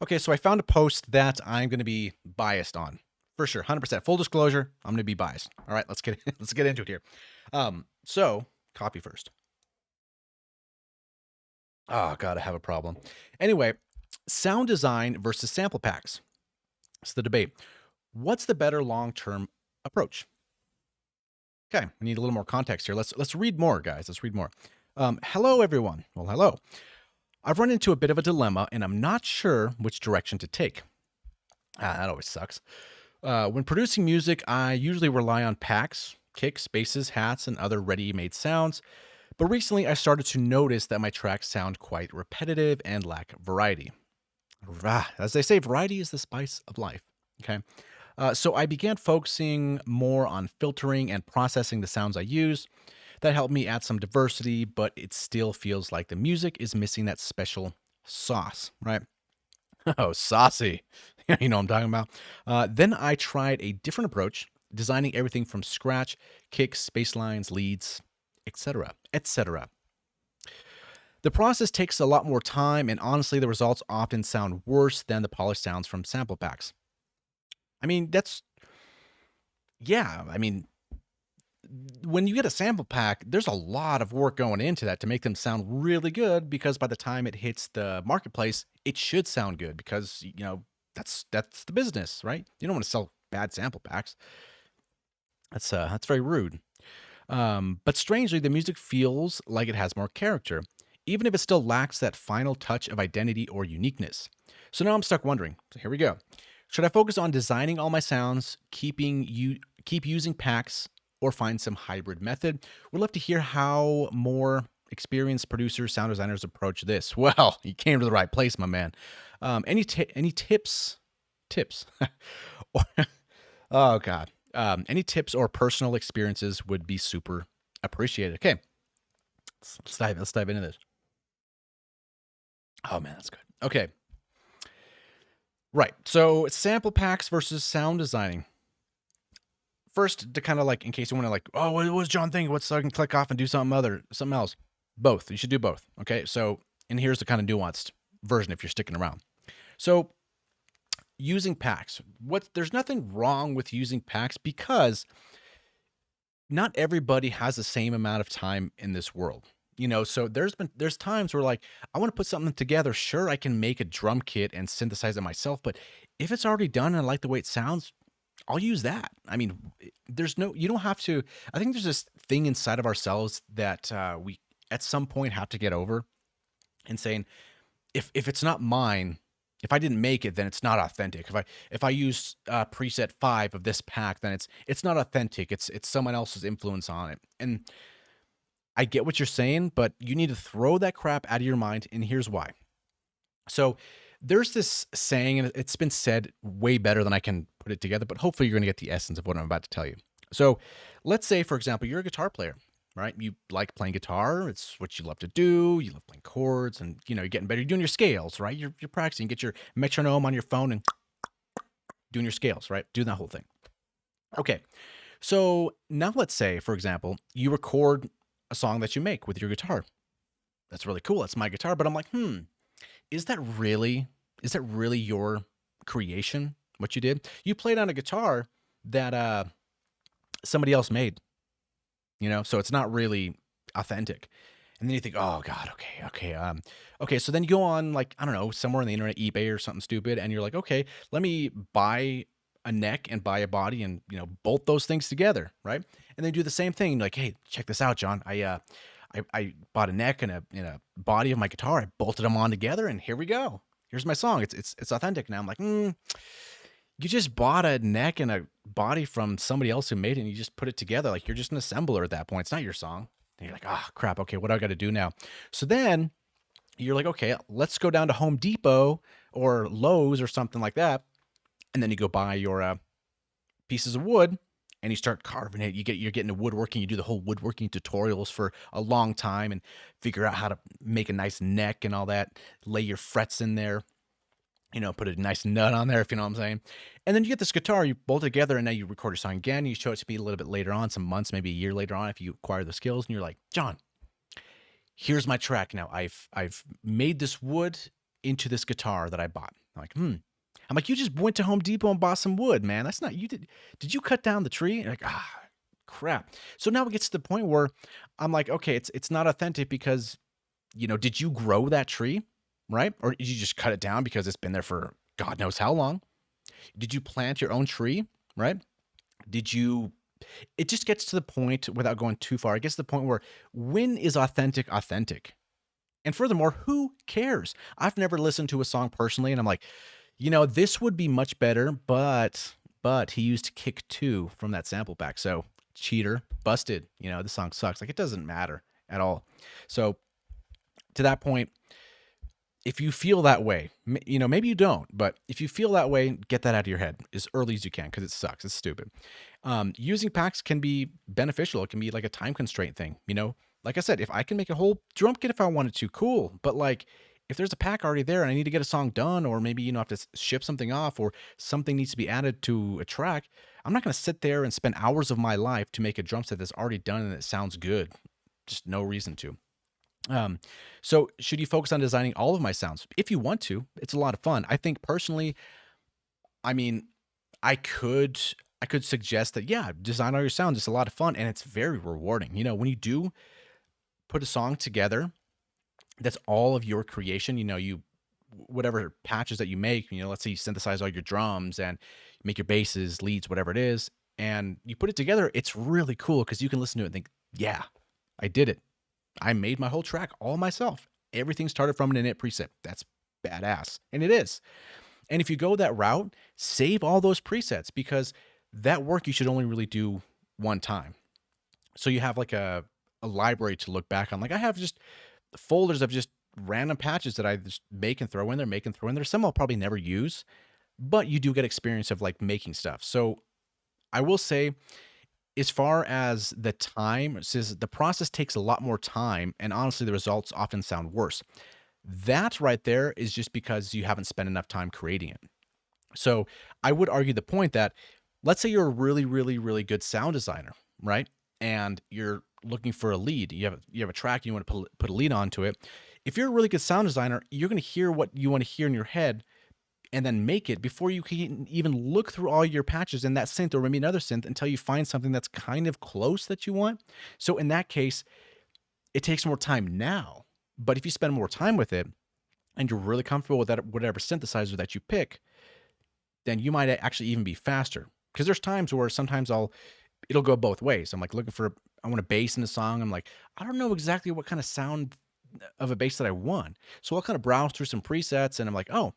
Okay, so I found a post that I'm going to be biased on. For sure, 100%. Full disclosure, I'm going to be biased. All right, let's get let's get into it here. So, copy first. Oh god, I have a problem. Anyway, sound design versus sample packs. It's the debate. What's the better long-term approach? Okay, we need a little more context here. Let's read more, guys. Let's read more. Hello, everyone. Well, hello. I've run into a bit of a dilemma, and I'm not sure which direction to take. That always sucks. When producing music, I usually rely on packs, kicks, basses, hats, and other ready made sounds. But recently, I started to notice that my tracks sound quite repetitive and lack variety. As they say, variety is the spice of life. Okay. So I began focusing more on filtering and processing the sounds I use. That helped me add some diversity, but it still feels like the music is missing that special sauce, right? Oh, saucy. You know what I'm talking about. Then I tried a different approach, designing everything from scratch, kicks, bass lines, leads, etc., etc. The process takes a lot more time, and honestly, the results often sound worse than the polished sounds from sample packs. I mean, yeah, I mean, when you get a sample pack, there's a lot of work going into that to make them sound really good because by the time it hits the marketplace, it should sound good because, that's the business, right? You don't want to sell bad sample packs. That's very rude. But strangely, the music feels like it has more character, even if it still lacks that final touch of identity or uniqueness. So now I'm stuck wondering. So here we go. Should I focus on designing all my sounds, keep using packs, or find some hybrid method? We'd love to hear how more experienced producers, sound designers approach this. Well, you came to the right place, my man. Any tips? Tips? Or- oh God. Any tips or personal experiences would be super appreciated. Okay, let's dive into this. Oh man, that's good. Okay, right. So sample packs versus sound designing. First, to kind of like, in case you want to like, oh, what was John thinking? What's so I can click off and do something else. Both. You should do both. Okay. So, and here's the kind of nuanced version if you're sticking around. So, using packs. There's nothing wrong with using packs because not everybody has the same amount of time in this world. So there's times where like I want to put something together. Sure, I can make a drum kit and synthesize it myself, but if it's already done and I like the way it sounds, I'll use that. I mean, you don't have to. I think there's this thing inside of ourselves that we at some point have to get over and saying, if it's not mine, if I didn't make it, then it's not authentic. If I use preset 5 of this pack, then it's not authentic. It's someone else's influence on it. And I get what you're saying, but you need to throw that crap out of your mind. And here's why. So there's this saying, and it's been said way better than I can put it together, but hopefully you're going to get the essence of what I'm about to tell you. So let's say, for example, you're a guitar player, right? You like playing guitar. It's what you love to do. You love playing chords and, you're getting better. You're doing your scales, right? You're practicing. Get your metronome on your phone and doing your scales, right? Doing that whole thing. Okay. So now let's say, for example, you record a song that you make with your guitar. That's really cool. That's my guitar. But I'm like, is that really your creation? What you did? You played on a guitar that somebody else made, so it's not really authentic. And then you think, oh God, okay. So then you go on like, I don't know, somewhere on the internet, eBay or something stupid, and you're like, okay, let me buy a neck and buy a body and bolt those things together, right? And they do the same thing. Like, hey, check this out, John. I bought a neck and a body of my guitar. I bolted them on together, and here we go. Here's my song. It's authentic now. I'm like, you just bought a neck and a body from somebody else who made it, and you just put it together. Like you're just an assembler at that point. It's not your song. And you're like, ah, crap. Okay, what do I got to do now? So then you're like, okay, let's go down to Home Depot or Lowe's or something like that, and then you go buy your pieces of wood and you start carving it. You're getting to woodworking. You do the whole woodworking tutorials for a long time and figure out how to make a nice neck and all that. Lay your frets in there. Put a nice nut on there, if you know what I'm saying. And then you get this guitar, you bolt it together, and now you record your song again. You show it to me a little bit later on, some months, maybe a year later on, if you acquire the skills, and you're like, John, here's my track now. I've made this wood into this guitar that I bought. I'm like, I'm like, you just went to Home Depot and bought some wood, man. That's not you did you cut down the tree? And like, crap. So now it gets to the point where I'm like, okay, it's not authentic because, did you grow that tree? Right? Or did you just cut it down because it's been there for God knows how long? Did you plant your own tree? Right? Did you It just gets to the point without going too far. It gets to the point where when is authentic? And furthermore, who cares? I've never listened to a song personally and I'm like, this would be much better, but he used kick 2 from that sample pack. So, cheater, busted. This song sucks. Like it doesn't matter at all. So, to that point, if you feel that way, maybe you don't, but if you feel that way, get that out of your head as early as you can because it sucks. It's stupid. Using packs can be beneficial. It can be like a time constraint thing. Like I said, if I can make a whole drum kit if I wanted to, cool. But like, if there's a pack already there and I need to get a song done, or maybe have to ship something off, or something needs to be added to a track, I'm not going to sit there and spend hours of my life to make a drum set that's already done and it sounds good. Just no reason to. So should you focus on designing all of my sounds? If you want to, it's a lot of fun. I think personally, I mean, I could I could suggest that yeah, design all your sounds. It's a lot of fun and it's very rewarding. When you do put a song together, that's all of your creation. You whatever patches that you make. Let's say you synthesize all your drums and make your basses, leads, whatever it is, and you put it together. It's really cool because you can listen to it and think, yeah, I did it. I made my whole track all myself. Everything started from an init preset. That's badass. And it is. And if you go that route, save all those presets because that work you should only really do one time. So you have like a library to look back on. Like I have just folders of just random patches that I just make and throw in there. Some I'll probably never use, but you do get experience of like making stuff. So I will say, as far as the time, it says the process takes a lot more time, and honestly, the results often sound worse. That right there is just because you haven't spent enough time creating it. So I would argue the point that let's say you're a really, really, really good sound designer, right? And you're looking for a lead. You have a track, you want to put a lead onto it. If you're a really good sound designer, you're going to hear what you want to hear in your head and then make it before you can even look through all your patches in that synth or maybe another synth until you find something that's kind of close that you want. So in that case, it takes more time now. But if you spend more time with it and you're really comfortable with that, whatever synthesizer that you pick, then you might actually even be faster. Because there's times where sometimes it'll go both ways. I'm like I want a bass in a song. I'm like, I don't know exactly what kind of sound of a bass that I want. So I'll kind of browse through some presets and I'm like, oh,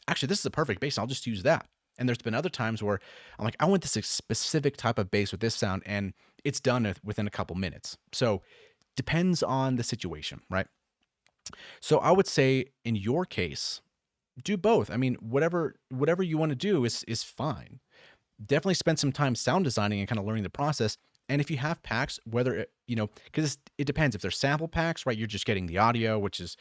actually, this is a perfect bass. I'll just use that. And there's been other times where I'm like, I want this specific type of bass with this sound, and it's done within a couple minutes. So depends on the situation, right? So I would say in your case, do both. I mean, whatever you want to do is fine. Definitely spend some time sound designing and kind of learning the process. And if you have packs, whether because it depends. If they're sample packs, right, you're just getting the audio, which is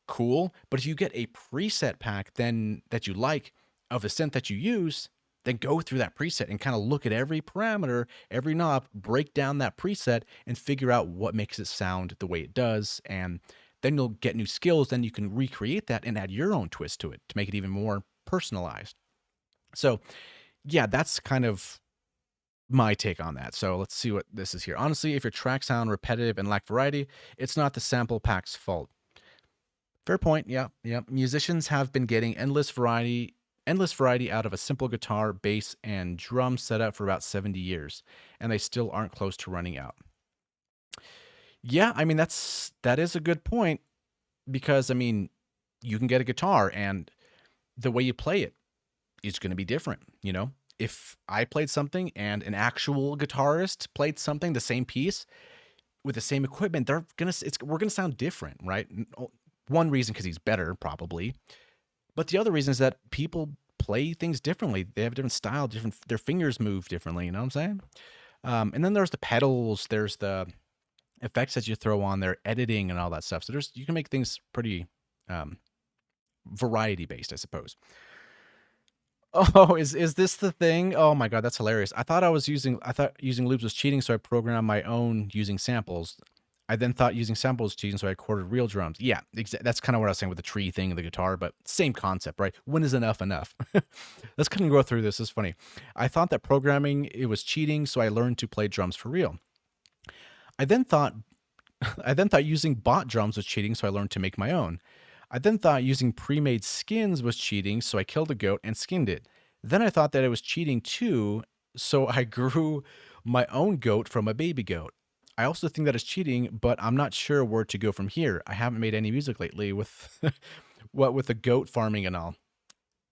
cool. But if you get a preset pack then that you like of the synth that you use, then go through that preset and kind of look at every parameter, every knob, break down that preset and figure out what makes it sound the way it does. And then you'll get new skills. Then you can recreate that and add your own twist to it to make it even more personalized. So yeah, that's kind of my take on that. So let's see what this is here. Honestly, if your tracks sound repetitive and lack variety, it's not the sample pack's fault. Fair point. Yeah, yeah. Musicians have been getting endless variety out of a simple guitar, bass, and drum setup for about 70 years, and they still aren't close to running out. Yeah, I mean that is a good point because I mean you can get a guitar and the way you play it is going to be different. If I played something and an actual guitarist played something, the same piece with the same equipment, we're gonna sound different, right? One reason because he's better, probably, but the other reason is that people play things differently. They have a different style, their fingers move differently. You know what I'm saying? And then there's the pedals, there's the effects that you throw on there, editing and all that stuff. So you can make things pretty variety based, I suppose. Oh, is this the thing? Oh my God, that's hilarious. I thought using loops was cheating, so I programmed my own using samples. I then thought using samples was cheating, so I recorded real drums. Yeah, that's kind of what I was saying with the tree thing and the guitar, but same concept, right? When is enough enough? Let's kind of go through this. It's funny. I thought that programming it was cheating, so I learned to play drums for real. I then thought I then thought using bot drums was cheating, so I learned to make my own. I then thought using pre-made skins was cheating, so I killed a goat and skinned it. Then I thought that it was cheating too, so I grew my own goat from a baby goat. I also think that it's cheating, but I'm not sure where to go from here. I haven't made any music lately with what with the goat farming and all.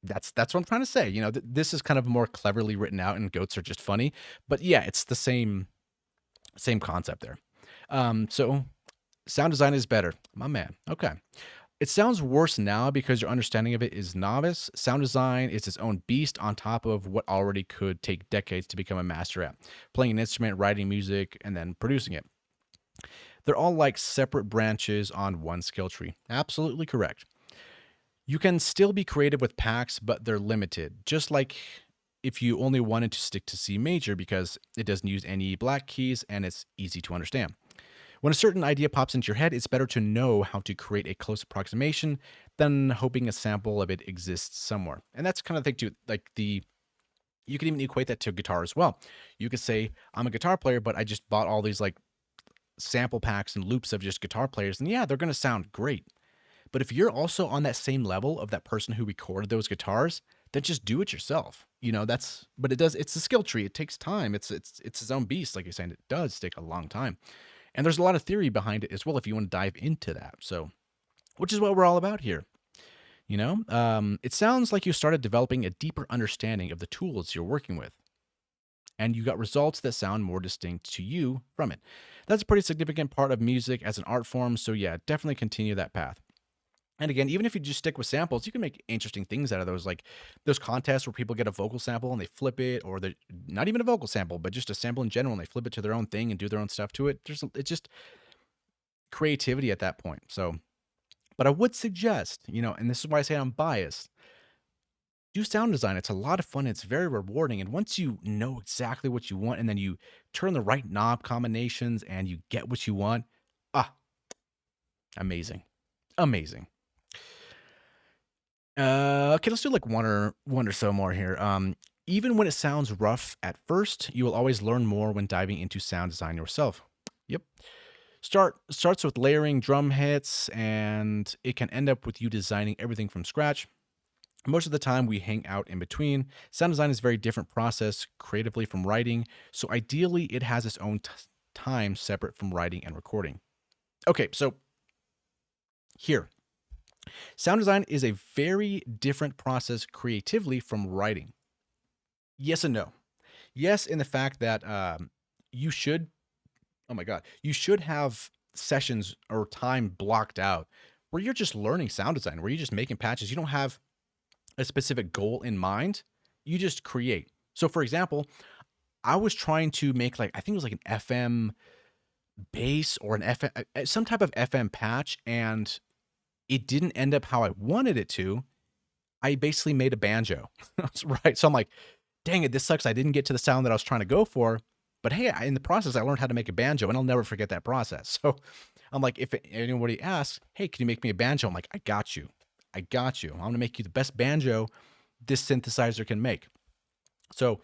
That's what I'm trying to say. This is kind of more cleverly written out, and goats are just funny. But yeah, it's the same concept there. So sound design is better, my man. Okay. It sounds worse now because your understanding of it is novice. Sound design is its own beast on top of what already could take decades to become a master at. Playing an instrument, writing music, and then producing it. They're all like separate branches on one skill tree. Absolutely correct. You can still be creative with packs, but they're limited. Just like if you only wanted to stick to C major because it doesn't use any black keys and it's easy to understand. When a certain idea pops into your head, it's better to know how to create a close approximation than hoping a sample of it exists somewhere. And that's kind of the thing too. You can even equate that to guitar as well. You could say, I'm a guitar player, but I just bought all these like sample packs and loops of just guitar players. And yeah, they're going to sound great. But if you're also on that same level of that person who recorded those guitars, then just do it yourself. It's a skill tree. It takes time. It's its own beast. Like you're saying, it does take a long time. And there's a lot of theory behind it as well if you want to dive into that. So, which is what we're all about here. It sounds like you started developing a deeper understanding of the tools you're working with, and you got results that sound more distinct to you from it. That's a pretty significant part of music as an art form. So, yeah, definitely continue that path. And again, even if you just stick with samples, you can make interesting things out of those. Like those contests where people get a vocal sample and they flip it, or they're not even a vocal sample, but just a sample in general, and they flip it to their own thing and do their own stuff to it. It's just creativity at that point. So, but I would suggest, and this is why I say I'm biased, do sound design. It's a lot of fun. It's very rewarding. And once you know exactly what you want and then you turn the right knob combinations and you get what you want, amazing. Amazing. Okay, let's do like one or so more here. Even when it sounds rough at first, you will always learn more when diving into sound design yourself. Yep. Starts with layering drum hits, and it can end up with you designing everything from scratch. Most of the time, we hang out in between. Sound design is a very different process creatively from writing, so ideally, it has its own time separate from writing and recording. Okay, so here. Sound design is a very different process creatively from writing. Yes and no. Yes, in the fact that you should, oh my God, you should have sessions or time blocked out where you're just learning sound design, where you're just making patches. You don't have a specific goal in mind. You just create. So, for example, I was trying to make I think it was like an FM bass or an FM, some type of FM patch, and it didn't end up how I wanted it to. I basically made a banjo, right? So I'm like, dang it, this sucks. I didn't get to the sound that I was trying to go for. But hey, in the process, I learned how to make a banjo, and I'll never forget that process. So I'm like, if anybody asks, hey, can you make me a banjo? I'm like, I got you. I got you. I'm going to make you the best banjo this synthesizer can make. So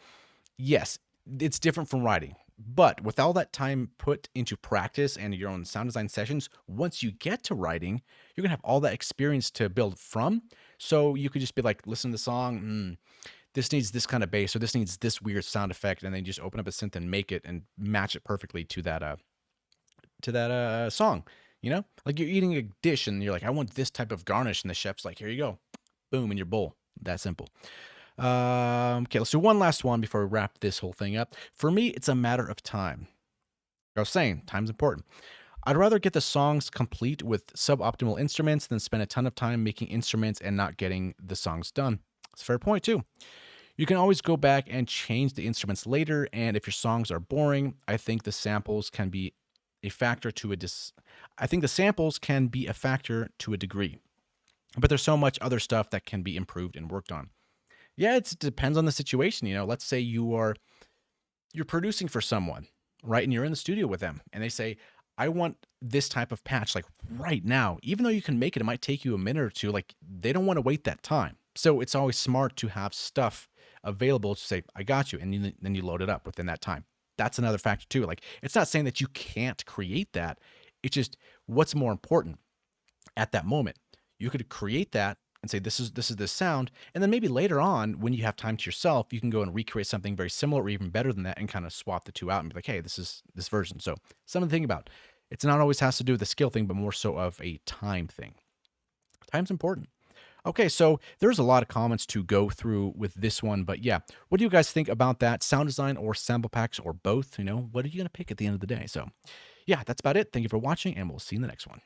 yes, it's different from writing. But with all that time put into practice and your own sound design sessions, once you get to writing, you're going to have all that experience to build from. So you could just be like, listen to the song, this needs this kind of bass, or this needs this weird sound effect, and then just open up a synth and make it and match it perfectly to that song. Like you're eating a dish and you're like, I want this type of garnish, and the chef's like, here you go, boom, in your bowl. That simple. Okay, let's do one last one before we wrap this whole thing up. For me, it's a matter of time. I was saying, time's important. I'd rather get the songs complete with suboptimal instruments than spend a ton of time making instruments and not getting the songs done. It's a fair point, too. You can always go back and change the instruments later, and if your songs are boring, I think the samples can be a factor to a degree. But there's so much other stuff that can be improved and worked on. Yeah, it depends on the situation. Let's say you're producing for someone, right? And you're in the studio with them, and they say, I want this type of patch like right now. Even though you can make it, it might take you a minute or two. Like they don't want to wait that time. So it's always smart to have stuff available to say, I got you. And then you load it up within that time. That's another factor too. Like it's not saying that you can't create that. It's just what's more important at that moment. You could create that and say, this is this sound. And then maybe later on, when you have time to yourself, you can go and recreate something very similar or even better than that and kind of swap the two out and be like, hey, this is this version. So something to think about. It's not always has to do with the skill thing, but more so of a time thing. Time's important. Okay, so there's a lot of comments to go through with this one, but yeah, what do you guys think about that? Sound design or sample packs or both? You know, what are you going to pick at the end of the day? So yeah, that's about it. Thank you for watching, and we'll see you in the next one.